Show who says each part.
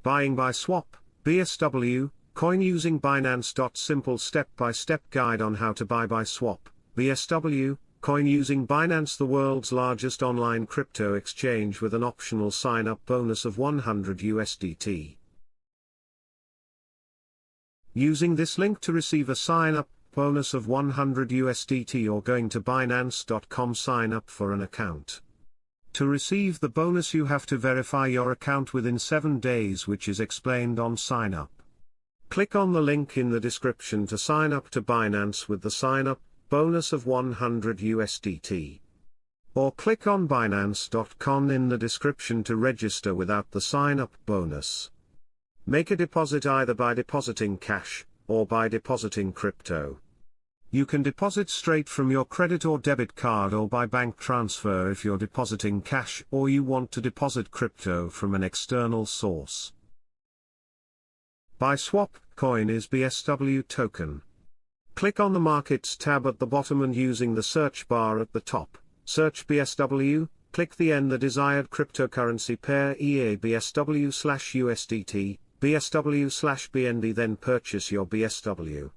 Speaker 1: Buying BiSwap, BSW, coin using Binance. Simple step-by-step guide on how to buy BiSwap, BSW, coin using Binance, the world's largest online crypto exchange, with an optional sign-up bonus of 100 USDT. Using this link to receive a sign-up bonus of 100 USDT, or going to Binance.com, sign up for an account. To receive the bonus you have to verify your account within 7 days, which is explained on sign up. Click on the link in the description to sign up to Binance with the sign up bonus of 100 USDT. Or click on Binance.com in the description to register without the sign up bonus. Make a deposit either by depositing cash, or by depositing crypto. You can deposit straight from your credit or debit card, or by bank transfer if you're depositing cash or you want to deposit crypto from an external source. BiSwap coin is BSW token. Click on the Markets tab at the bottom and using the search bar at the top, search BSW, click the desired cryptocurrency pair, EA BSW/USDT, BSW/BNB, then purchase your BSW.